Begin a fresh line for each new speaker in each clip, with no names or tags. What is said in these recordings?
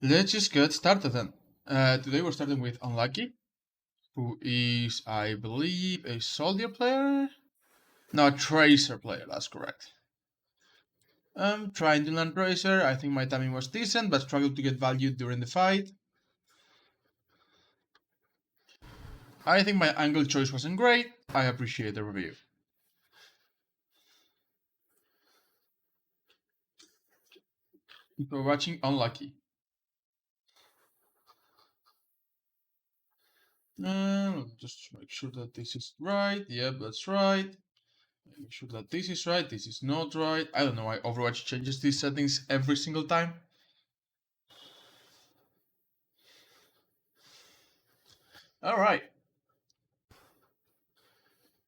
Let's just get started then. Today we're starting with Unlucky, who is, I believe, a soldier player? No, a tracer player, that's correct. Trying to land tracer, I think my timing was decent, but struggled to get value during the fight. I think my angle choice wasn't great, I appreciate the review. If you're watching Unlucky. Just make sure that this is right, yep, that's right. Make sure that this is right, this is not right. I don't know why Overwatch changes these settings every single time. Alright.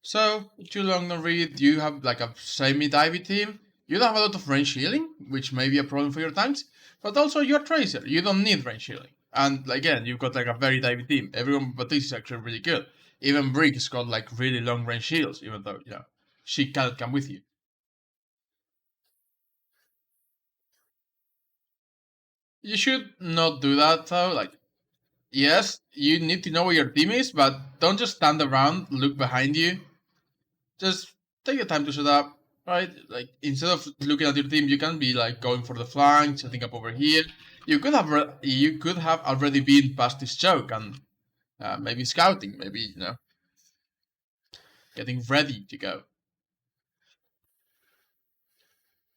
So, too long no read, you have like a semi-divey team. You don't have a lot of range healing, which may be a problem for your tanks, but also you're Tracer, you don't need range healing. And again, you've got like a very divey team. Everyone but this is actually really good. Even Brick's got like really long range shields, even though, she cannot come with you. You should not do that though, like, yes, you need to know where your team is, but don't just stand around, look behind you. Just take your time to set up, right? Like instead of looking at your team, you can be like going for the flank, setting up over here. You could have already been past this choke and maybe scouting, maybe getting ready to go.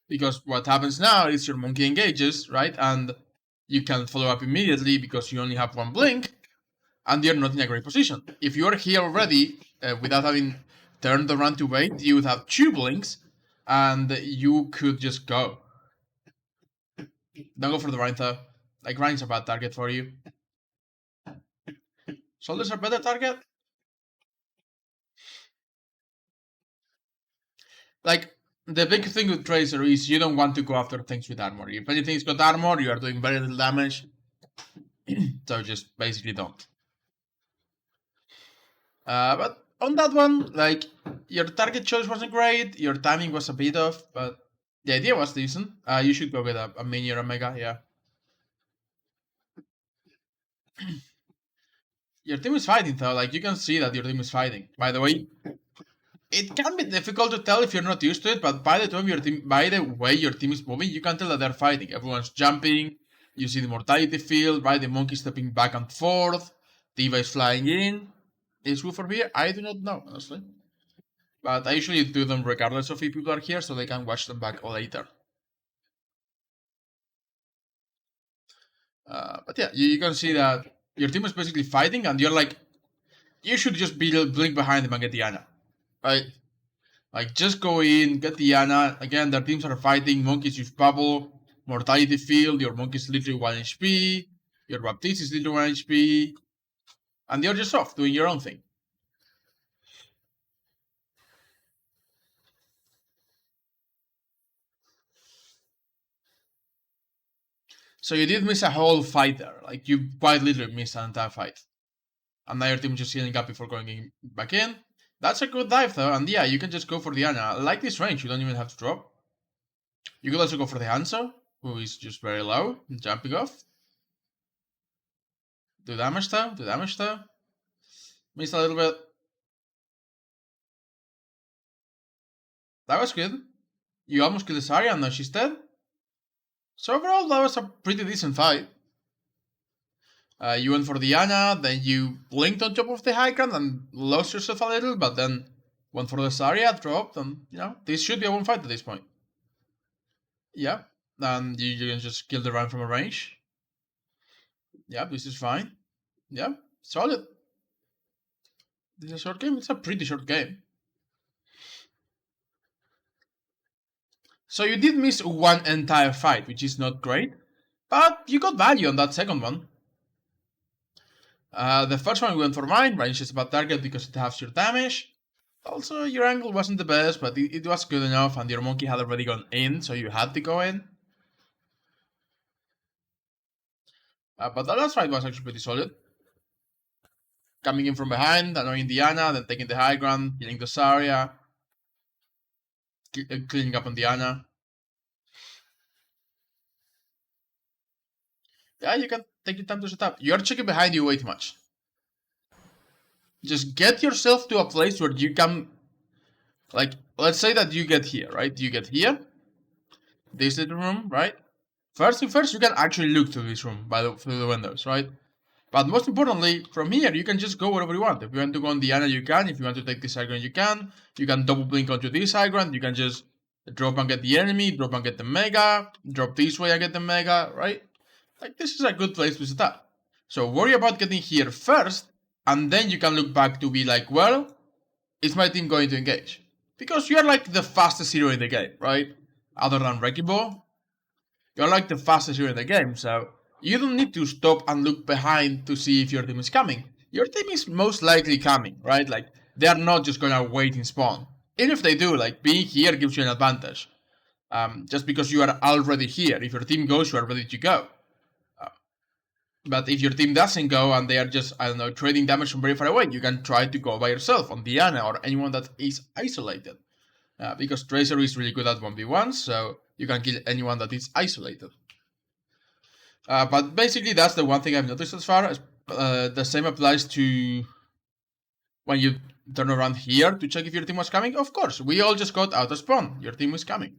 Because what happens now is your monkey engages, right? And you can follow up immediately because you only have one blink, and you're not in a great position. If you are here already without having turned the run to wait, you would have two blinks, and you could just go. Don't go for the Rhine though. Like Rhine's a bad target for you. Shoulders are better target. Like the big thing with Tracer is you don't want to go after things with armor. If anything's got armor, you are doing very little damage. So just basically don't. But on that one, like your target choice wasn't great, your timing was a bit off, but the idea was decent. You should go with a mini or a mega, yeah. Your team is fighting though, like you can see that your team is fighting. By the way, it can be difficult to tell if you're not used to it, but by the way your team is moving, you can tell that they're fighting. Everyone's jumping. You see the mortality field, right? The monkey stepping back and forth. Diva is flying in. Is Woofer here? I do not know, honestly. But I usually do them regardless of if people are here, so they can watch them back later. But yeah, you can see that your team is basically fighting, and you're like, you should just be blink behind them and get Diana, right? Like, just go in, get Diana. Again, their teams are fighting. Monkeys use bubble, mortality field. Your monkey's literally 1 HP. Your Baptiste is literally 1 HP. And you're just off doing your own thing. So you did miss a whole fight there. Like, you quite literally missed an entire fight. And now your team just healing up before going back in. That's a good dive though. And yeah, you can just go for Diana. I like this range. You don't even have to drop. You could also go for the Hanzo, who is just very low, jumping off. Do damage though. Do damage though. Missed a little bit. That was good. You almost killed Zarya and now she's dead. So overall, that was a pretty decent fight. You went for Diana, then you blinked on top of the high ground and lost yourself a little, but then went for the Zarya, dropped, and this should be a one fight at this point. Yeah, and you can just kill the run from a range. Yeah, this is fine. Yeah, solid. This is a short game. It's a pretty short game. So you did miss one entire fight, which is not great, but you got value on that second one. The first one we went for mine, range is about target because it halves your damage. Also, your angle wasn't the best, but it was good enough, and your monkey had already gone in, so you had to go in. But the last fight was actually pretty solid. Coming in from behind, annoying Diana, then taking the high ground, killing the Zarya, cleaning up on Diana. Yeah, you can take your time to set up. You're checking behind you way too much. Just get yourself to a place where you can, like, let's say that you get here, right? You get here, this little room, right? First thing first, you can actually look through this room through the windows, right? But most importantly, from here, you can just go wherever you want. If you want to go on Diana, you can. If you want to take this high ground, you can. You can double blink onto this high ground. You can just drop and get the enemy, drop and get the mega, drop this way and get the mega, right? Like, this is a good place to start. So worry about getting here first, and then you can look back to be like, well, is my team going to engage? Because you're like the fastest hero in the game, right? Other than Wrecking Ball, you're like the fastest hero in the game, so you don't need to stop and look behind to see if your team is coming. Your team is most likely coming, right? Like, they are not just gonna wait in spawn. Even if they do, like, being here gives you an advantage. Just because you are already here. If your team goes, you are ready to go. But if your team doesn't go and they are just, I don't know, trading damage from very far away, you can try to go by yourself on Diana or anyone that is isolated. Because Tracer is really good at 1v1, so you can kill anyone that is isolated. But basically, that's the one thing I've noticed as far as the same applies to when you turn around here to check if your team was coming. Of course, we all just got out of spawn. Your team is coming.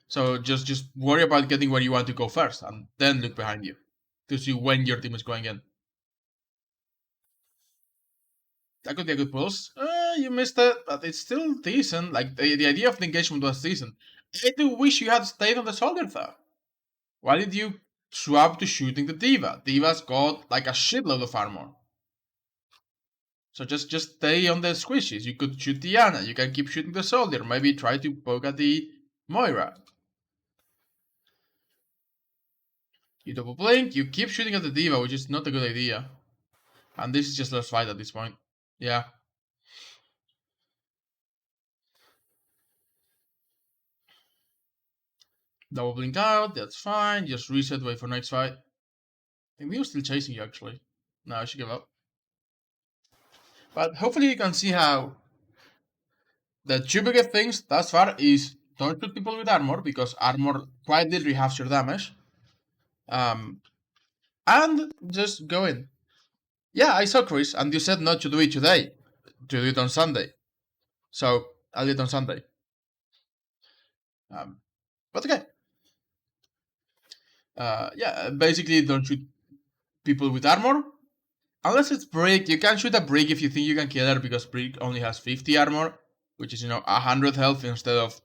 So just worry about getting where you want to go first, and then look behind you to see when your team is going in. That could be a good pulse. You missed it, but it's still decent. Like, the idea of the engagement was decent. I do wish you had stayed on the soldier though. Why did you swap to shooting the Diva? Diva's got like a shitload of armor. So just stay on the squishies. You could shoot Diana. You can keep shooting the soldier. Maybe try to poke at the Moira. You double blink. You keep shooting at the Diva, which is not a good idea. And this is just last fight at this point. Yeah. Double blink out. That's fine. Just reset. Wait for next fight. I think he was still chasing you actually. No, I should give up. But hopefully you can see how the two biggest things thus far is don't shoot people with armor, because armor quite literally halves your damage. And just go in. Yeah, I saw Chris, and you said not to do it today, to do it on Sunday. So I'll do it on Sunday. But okay. Yeah, basically don't shoot people with armor. Unless it's Brick, you can shoot a Brick if you think you can kill her, because Brick only has 50 armor, which is, 100 health instead of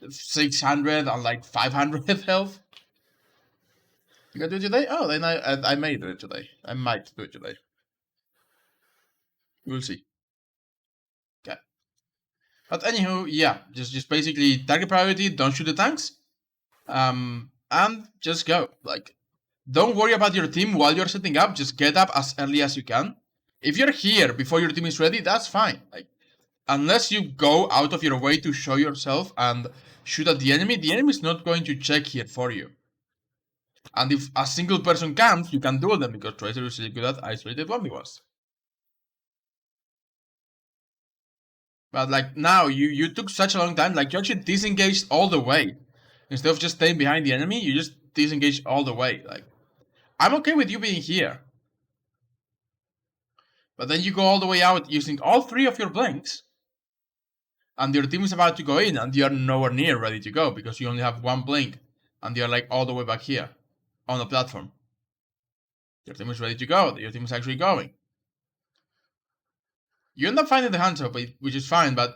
600 and like 500 health. You can do it today? Oh, then I may do it today. I might do it today. We'll see. Okay. But anywho, yeah, just basically target priority, don't shoot the tanks. And just go. Like, don't worry about your team while you're setting up, just get up as early as you can. If you're here before your team is ready, that's fine. Like, unless you go out of your way to show yourself and shoot at the enemy is not going to check here for you. And if a single person comes, you can duel them, because Tracer is really good at isolated 1v1s. But like, now, you took such a long time, like, you actually disengaged all the way. Instead of just staying behind the enemy, you just disengaged all the way. Like, I'm okay with you being here. But then you go all the way out using all three of your blinks, and your team is about to go in, and you're nowhere near ready to go, because you only have one blink, and you're like all the way back here, on the platform. Your team is ready to go, your team is actually going. You end up finding the hands up, which is fine, but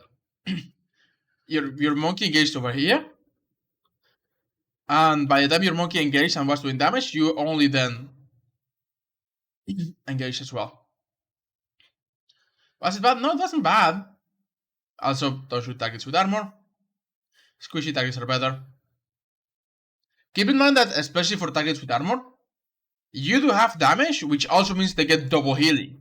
your monkey engaged over here, and by the time your monkey engaged and was doing damage, you only then engaged as well. Was it bad? No, it wasn't bad. Also, don't shoot targets with armor. Squishy targets are better. Keep in mind that, especially for targets with armor, you do half damage, which also means they get double healing.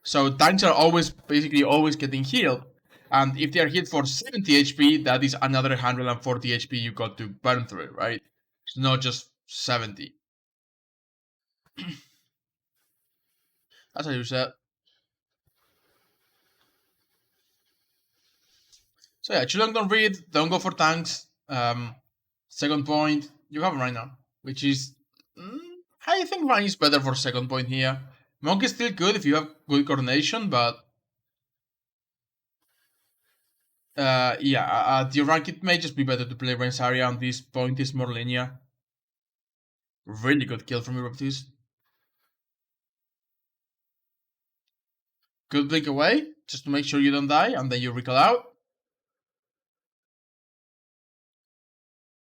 So tanks are basically always getting healed. And if they are hit for 70 HP, that is another 140 HP you got to burn through, right? It's not just 70. That's how you said. So yeah, Chulong don't read, don't go for tanks. Second point, you have right now, which is. I think Ryan is better for second point here. Monk is still good if you have good coordination, but. Yeah, at your rank, it may just be better to play Rain's area, and this point is more linear. Really good kill from your Baptiste. Good blink away, just to make sure you don't die, and then you recall out.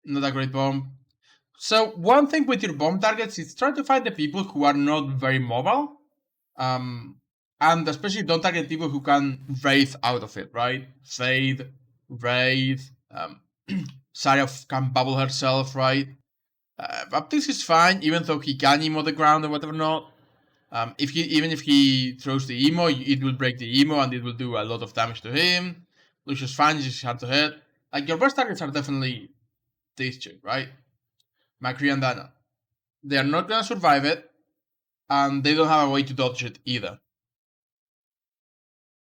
Not a great bomb. So one thing with your bomb targets is try to find the people who are not very mobile. And especially don't target people who can wraith out of it, right? Fade, wraith, Sarah can bubble herself, right? Baptiste is fine, even though he can emo the ground or whatever not. Even if he throws the emo, it will break the emo and it will do a lot of damage to him. Lucius fine, just hard to hit. Like your best targets are definitely these two, right? Macri and Dana. They are not gonna survive it, and they don't have a way to dodge it either.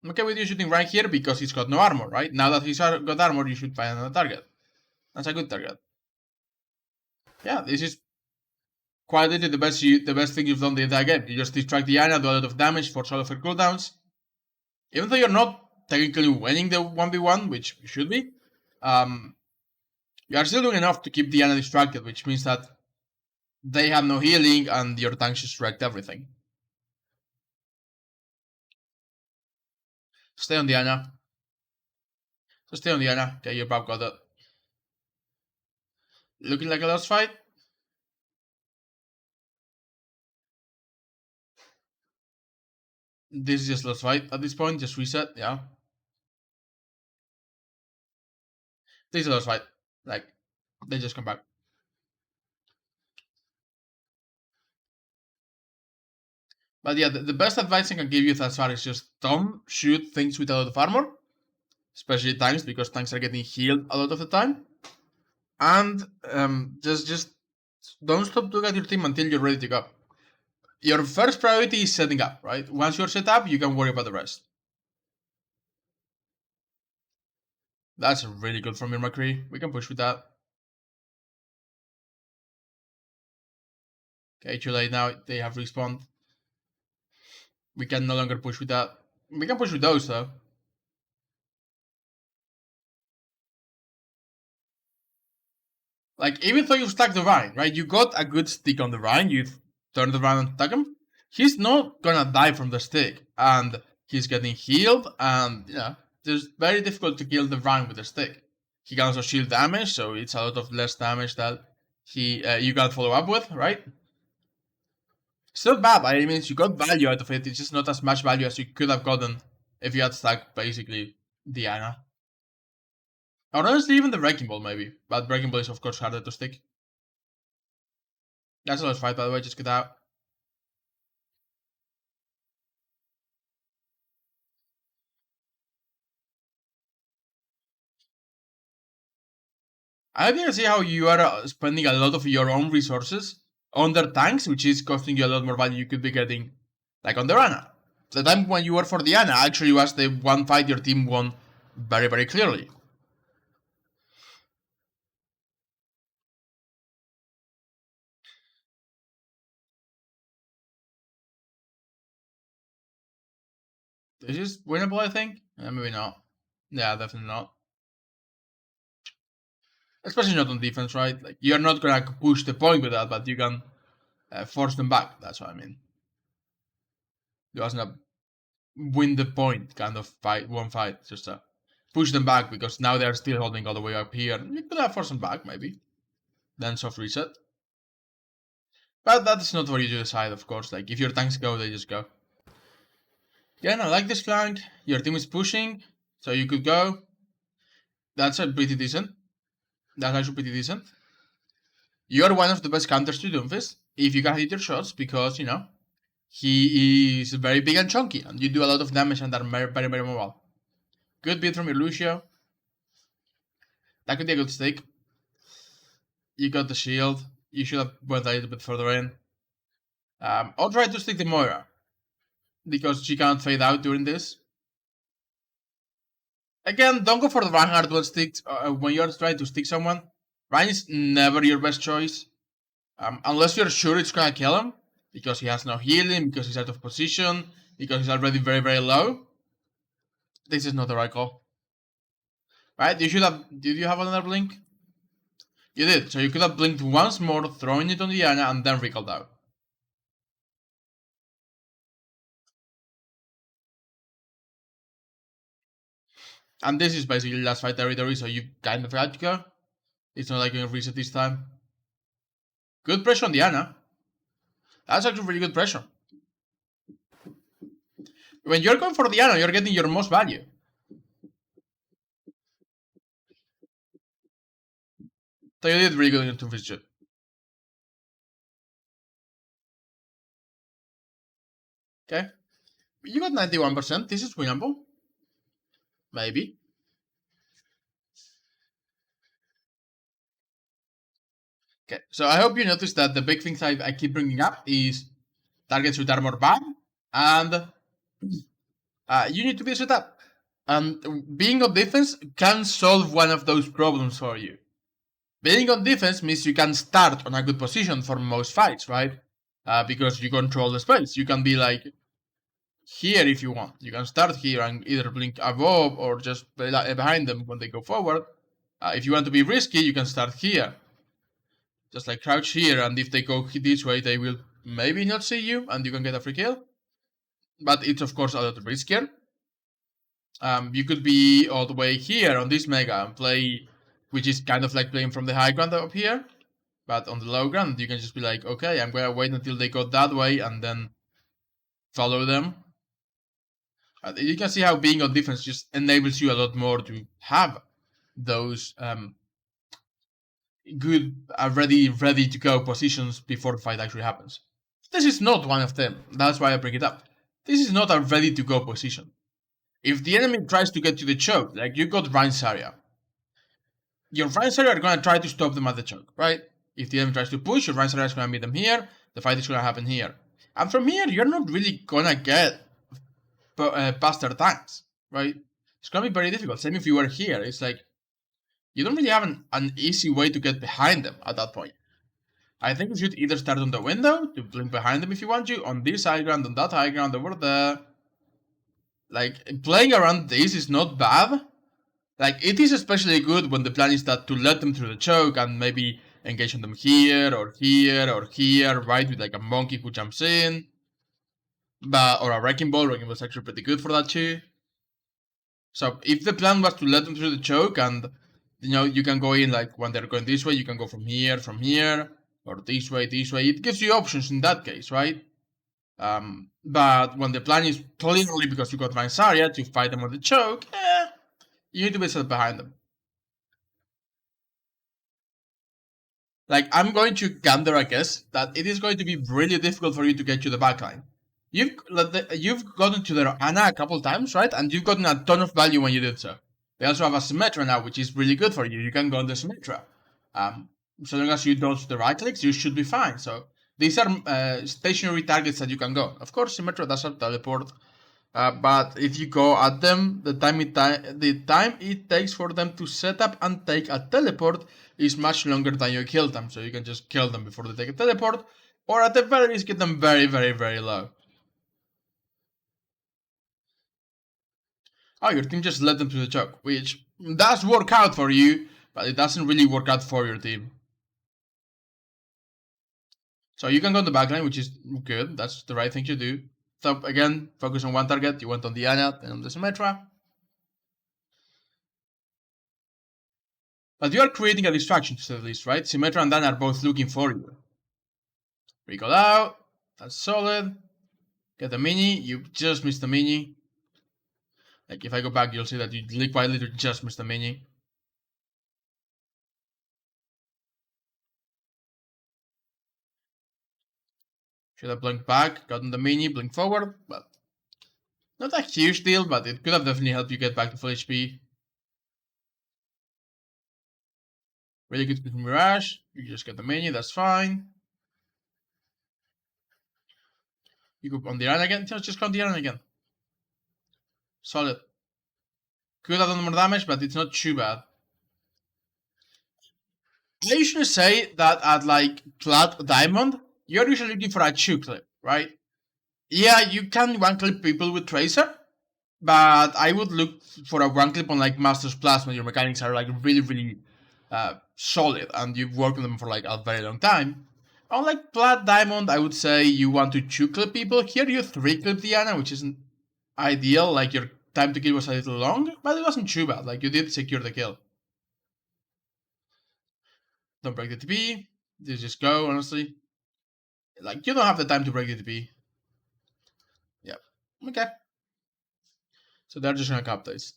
I'm okay with you shooting right here because he's got no armor, right? Now that he's got armor, you should find another target. That's a good target. Yeah, this is quite literally the best thing you've done the entire game. You just distract the Ana, do a lot of damage, force all of her cooldowns. Even though you're not technically winning the 1v1, which you should be, you are still doing enough to keep the Ana distracted, which means that they have no healing and your tanks just wrecked everything. Stay on the Ana. So stay on the Ana. Okay, your Bob got it. Looking like a lost fight? This is just lost fight at this point. Just reset, yeah. This is a lost fight. Like, they just come back. But yeah, the best advice I can give you thus far is just don't shoot things with a lot of armor. Especially tanks, because tanks are getting healed a lot of the time. And just don't stop looking at your team until you're ready to go. Your first priority is setting up, right? Once you're set up, you can worry about the rest. That's really good from your McCree. We can push with that. Okay, too late now. They have respawned. We can no longer push with that. We can push with those though. Like, even though you stack the Rhine, right? You got a good stick on the Rhine, you turn the Rhine and attack him. He's not gonna die from the stick, and he's getting healed, and it's very difficult to kill the Rhine with the stick. He can also shield damage, so it's a lot of less damage that you can follow up with, right? It's not bad, I mean, you got value out of it, it's just not as much value as you could have gotten if you had stacked basically Diana. Or honestly, even the Breaking Ball, maybe. But Breaking Ball is, of course, harder to stick. That's a last fight, by the way, just get out. I didn't see how you are spending a lot of your own resources on their tanks, which is costing you a lot more value you could be getting, like on the Ana. The time when you were for the Ana actually was the one fight your team won very, very clearly. This is winnable, I think. Maybe not. Yeah, definitely not. Especially not on defense, right? Like, you're not gonna push the point with that, but you can force them back. That's what I mean. You wasn't win the point kind of fight, one fight, just push them back because now they're still holding all the way up here. You could have forced them back, maybe. Then soft reset. But that's not where you decide, of course. Like, if your tanks go, they just go. Yeah, I like this flank. Your team is pushing, so you could go. That's a pretty decent. That's actually pretty decent. You're one of the best counters to Doomfist if you can hit your shots because, he is very big and chunky and you do a lot of damage and are very, very, very mobile. Good beat from your Lucio. That could be a good stake. You got the shield. You should have went a little bit further in. I'll try to stick the Moira because she can't fade out during this. Again, don't go for the Reinhardt when you're trying to stick someone, Ryan is never your best choice. Unless you're sure it's gonna kill him, because he has no healing, because he's out of position, because he's already very, very low. This is not the right call. Right? You should have. Did you have another blink? You did. So you could have blinked once more, throwing it on Diana, and then recalled out. And this is basically last fight territory, so you kind of had to go. It's not like you're gonna reset this time. Good pressure on Diana. That's actually really good pressure. When you're going for Diana, you're getting your most value. So you did really good into this shit. Okay. You got 91%. This is winnable. Maybe. Okay. So I hope you noticed that the big things I keep bringing up is targets with armor ban, and you need to be set up. And being on defense can solve one of those problems for you. Being on defense means you can start on a good position for most fights, right? Because you control the space. You can be like here if you want. You can start here and either blink above or just behind them when they go forward. If you want to be risky, you can start here. Just like crouch here, and if they go this way, they will maybe not see you, and you can get a free kill. But it's of course a lot riskier. You could be all the way here on this mega and play, which is kind of like playing from the high ground up here. But on the low ground, you can just be like, okay, I'm gonna wait until they go that way and then follow them. You can see how being on defense just enables you a lot more to have those good, ready to go positions before the fight actually happens. This is not one of them. That's why I bring it up. This is not a ready to go position. If the enemy tries to get to the choke, like you got Ryan's area, your Ryan's area are gonna try to stop them at the choke, right? If the enemy tries to push, your Ryan's area is gonna meet them here. The fight is gonna happen here, and from here you're not really gonna get past their tanks, right? It's gonna be very difficult. Same if you were here. It's like you don't really have an easy way to get behind them at that point. I think you should either start on the window to blink behind them if you want to, on this high ground, on that high ground, over there. Like playing around this is not bad. Like it is especially good when the plan is that to let them through the choke and maybe engage on them here or here or here, right? With like a monkey who jumps in. But or a wrecking ball. Wrecking ball is actually pretty good for that too. So if the plan was to let them through the choke and you can go in like when they're going this way, you can go from here, or this way. It gives you options in that case, right? But when the plan is clearly because you got Vansaria to fight them on the choke, you need to be set behind them. Like, I'm going to gander a guess that it is going to be really difficult for you to get to the backline. You've gotten to the Ana a couple times, right? And you've gotten a ton of value when you did so. They also have a Symmetra now, which is really good for you. You can go on the Symmetra. So long as you dodge the right clicks, you should be fine. So these are stationary targets that you can go. Of course, Symmetra does have teleport, but if you go at them, the time it takes for them to set up and take a teleport is much longer than you kill them. So you can just kill them before they take a teleport, or at the very least get them very, very, very low. Oh, your team just led them to the choke, which does work out for you, but it doesn't really work out for your team. So you can go on the backline, which is good. That's the right thing to do. So again, focus on one target. You went on the Ana, then on the Symmetra. But you are creating a distraction to say the least, right? Symmetra and Dan are both looking for you. Recall out. That's solid. Get the mini. You just missed the mini. Like if I go back, you'll see that you quite literally just missed the mini. Should have blinked back, gotten the mini, blinked forward, but not a huge deal, but it could have definitely helped you get back to full HP. Really good with Mirage. You just get the mini, that's fine. You go on the iron again. Just go on the iron again. Solid. Could have done more damage, but it's not too bad. I usually say that at like Plat Diamond, you're usually looking for a 2-clip, right? Yeah, you can 1-clip people with Tracer, but I would look for a 1-clip on like Master's Plasma. Your mechanics are like really, really solid, and you've worked on them for like a very long time. On like Plat Diamond, I would say you want to 2-clip people. Here you 3-clip Diana, which isn't ideal. Like your time to kill was a little long, but it wasn't too bad. Like you did secure the kill. Don't break the TP. Just go, honestly. Like, you don't have the time to break the TP. Yeah. Okay. So they're just gonna cap this.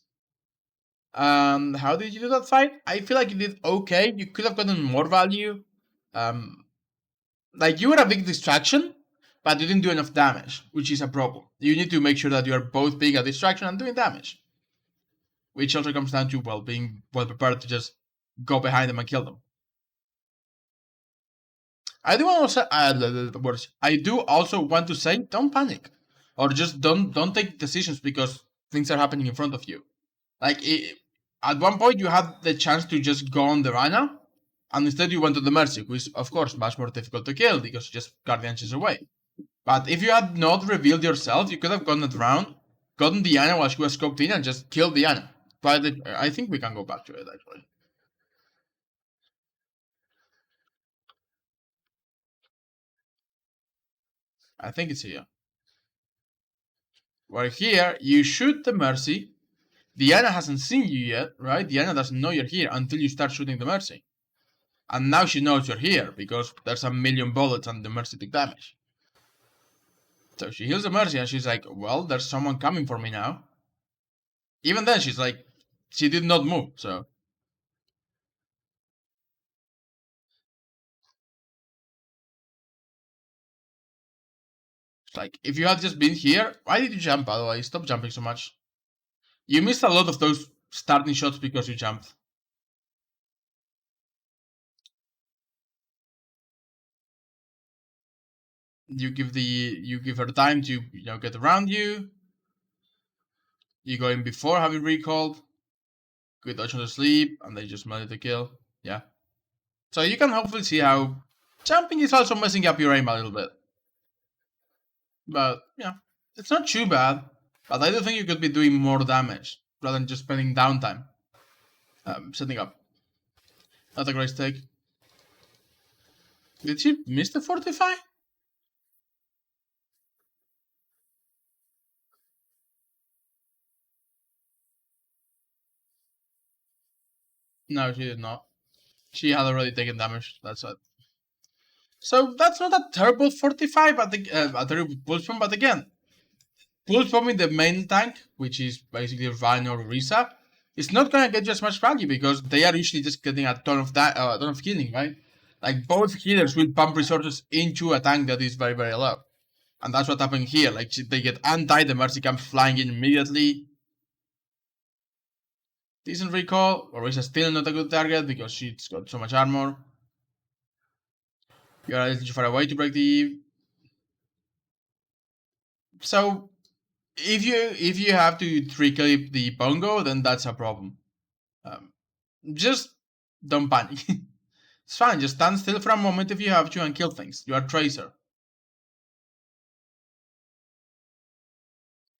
How did you do that fight? I feel like you did okay. You could have gotten more value. Um, like, you were a big distraction, but you didn't do enough damage, which is a problem. You need to make sure that you are both being a distraction and doing damage. Which also comes down to, well, being well prepared to just go behind them and kill them. I do also I do also want to say, don't panic, or just don't take decisions because things are happening in front of you. Like at one point, you had the chance to just go on the Rhino, and instead you went to the Mercy, which is of course much more difficult to kill because you just Guardian is away. But if you had not revealed yourself, you could have gotten it round, gotten Diana while she was scoped in, and just killed Diana. But I think we can go back to it actually. I think it's here. Where here you shoot the Mercy. Diana hasn't seen you yet, right? Diana doesn't know you're here until you start shooting the Mercy. And now she knows you're here because there's a million bullets and the Mercy took damage. So she heals the Mercy and she's like, well, there's someone coming for me now. Even then, she's like, she did not move, so. It's like, if you had just been here, why did you jump, by the way? Stop jumping so much. You missed a lot of those starting shots because you jumped. You give her time to get around you. You go in before having recalled. Good dodge on the sleep, and they just managed the kill. Yeah. So you can hopefully see how jumping is also messing up your aim a little bit. But yeah, it's not too bad. But I do think you could be doing more damage rather than just spending downtime setting up. Not a great stake. Did she miss the fortify? No, she did not. She had already taken damage. That's it. So that's not a terrible fortify, but a terrible pulse bomb. But again, pulse bomb in the main tank, which is basically Vayne or Risa, it's not gonna get you as much value because they are usually just getting a ton of healing, right? Like both healers will pump resources into a tank that is very very low, and that's what happened here. Like they get anti, the Mercy comes flying in immediately. Decent recall. Orisa still not a good target because she's got so much armor. You're a little too far away to break the. So if you have to trickle the bongo, then that's a problem. Um, just don't panic. It's fine. Just stand still for a moment if you have to and kill things. You are Tracer.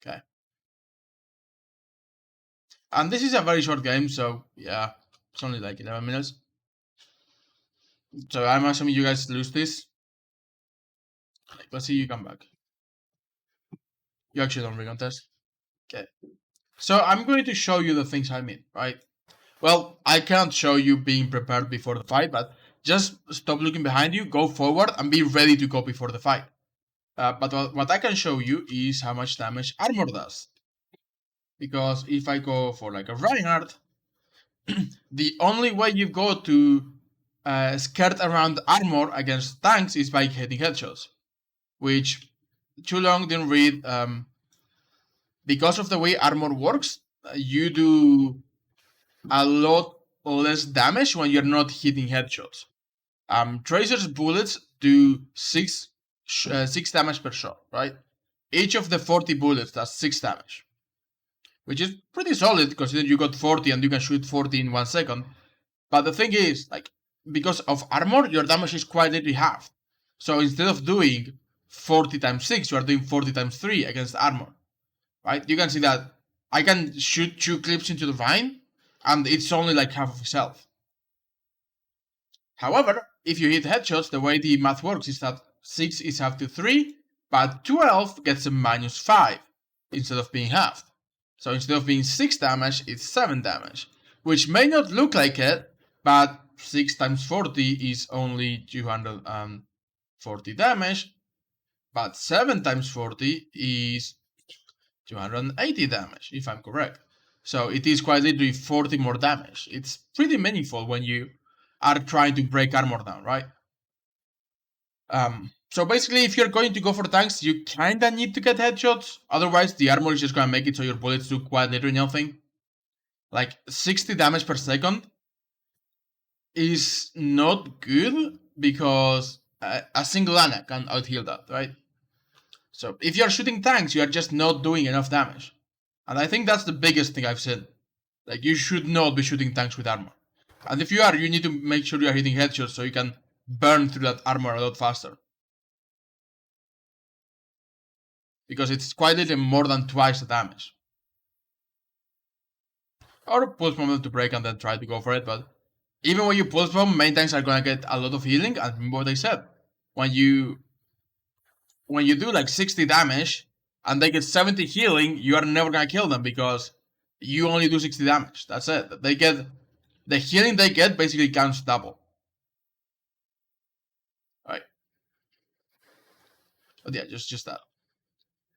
Okay. And this is a very short game, so yeah, it's only like 11 minutes. So I'm assuming you guys lose this. Let's see you come back. You actually don't recontest. Okay. So I'm going to show you the things I mean, right? Well, I can't show you being prepared before the fight, but just stop looking behind you, go forward, and be ready to go before the fight. But what I can show you is how much damage armor does. Because if I go for like a Reinhardt, the only way you go to skirt around armor against tanks is by hitting headshots. Which too long didn't read. Because of the way armor works, you do a lot less damage when you're not hitting headshots. Tracer's bullets do six damage per shot, right? Each of the 40 bullets does 6 damage, which is pretty solid considering you got 40 and you can shoot 40 in 1 second. But the thing is, like, because of armor, your damage is quite literally halved. So instead of doing 40 times 6, you are doing 40 times 3 against armor. Right? You can see that I can shoot 2 clips into the vine, and it's only like half of his health. However, if you hit headshots, the way the math works is that 6 is halved to 3, but 12 gets a minus 5 instead of being halved. So instead of being 6 damage, it's 7 damage. Which may not look like it, but 6 times 40 is only 240 damage. But 7 times 40 is 280 damage, if I'm correct. So it is quite literally 40 more damage. It's pretty meaningful when you are trying to break armor down, right? So basically, if you're going to go for tanks, you kinda need to get headshots. Otherwise, the armor is just gonna make it so your bullets do quite literally nothing. Like 60 damage per second is not good because a single Ana can outheal that, right? So if you're shooting tanks, you are just not doing enough damage. And I think that's the biggest thing I've said. Like, you should not be shooting tanks with armor. And if you are, you need to make sure you are hitting headshots so you can burn through that armor a lot faster. Because it's quite literally more than twice the damage. Or pulse moment to break and then try to go for it, but even when you pulse bomb, main tanks are gonna get a lot of healing, and remember what I said. When you do like 60 damage and they get 70 healing, you are never gonna kill them because you only do 60 damage. That's it. They get the healing they get basically counts double. Alright. But yeah, just that.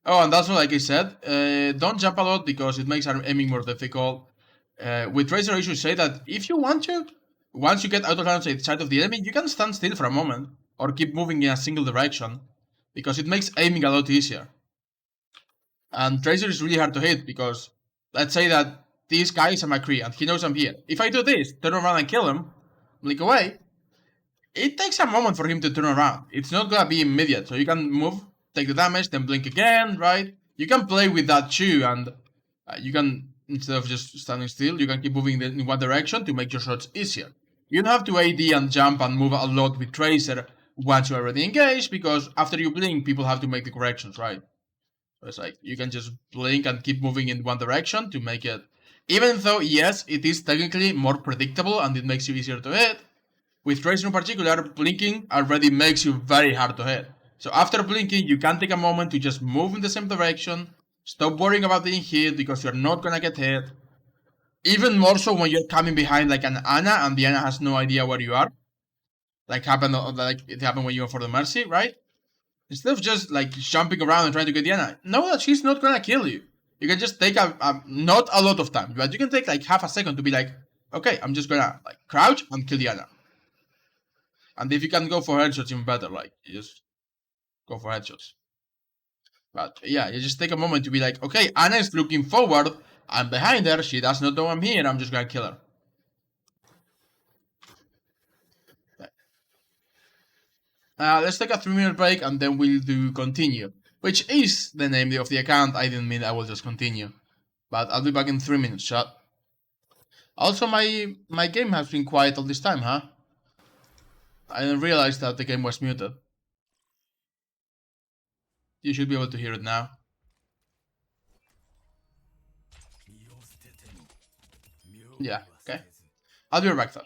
Oh, and that's what, like I said, don't jump a lot because it makes our aiming more difficult. With Tracer, I should say that if you want to, once you get out of line of sight of the enemy, you can stand still for a moment or keep moving in a single direction because it makes aiming a lot easier. And Tracer is really hard to hit because let's say that this guy is a McCree and he knows I'm here. If I do this, turn around and kill him, blink away, it takes a moment for him to turn around. It's not gonna be immediate, so you can move, take the damage, then blink again, right? You can play with that too, and you can, instead of just standing still, you can keep moving in one direction to make your shots easier. You don't have to AD and jump and move a lot with Tracer once you're already engaged, because after you blink, people have to make the corrections, right? So it's like, you can just blink and keep moving in one direction to make it... Even though, yes, it is technically more predictable and it makes you easier to hit, with Tracer in particular, blinking already makes you very hard to hit. So after blinking, you can take a moment to just move in the same direction, stop worrying about being hit because you're not gonna get hit. Even more so when you're coming behind like an Ana and the Ana has no idea where you are. Like it happened when you went for the Mercy, right? Instead of just like jumping around and trying to get the Ana, know that she's not gonna kill you. You can just take not a lot of time, but you can take like half a second to be like, okay, I'm just gonna like crouch and kill the Ana. And if you can go for headshots, even better. Like, you just go for headshots. But yeah, you just take a moment to be like, okay, Ana is looking forward. I'm behind her. She does not know I'm here. I'm just gonna kill her. Let's take a 3-minute break and then we'll do continue, which is the name of the account. I didn't mean I will just continue. But I'll be back in 3 minutes, chat. Also, my game has been quiet all this time, huh? I didn't realize that the game was muted. You should be able to hear it now. Yeah, okay. I'll be right back, though.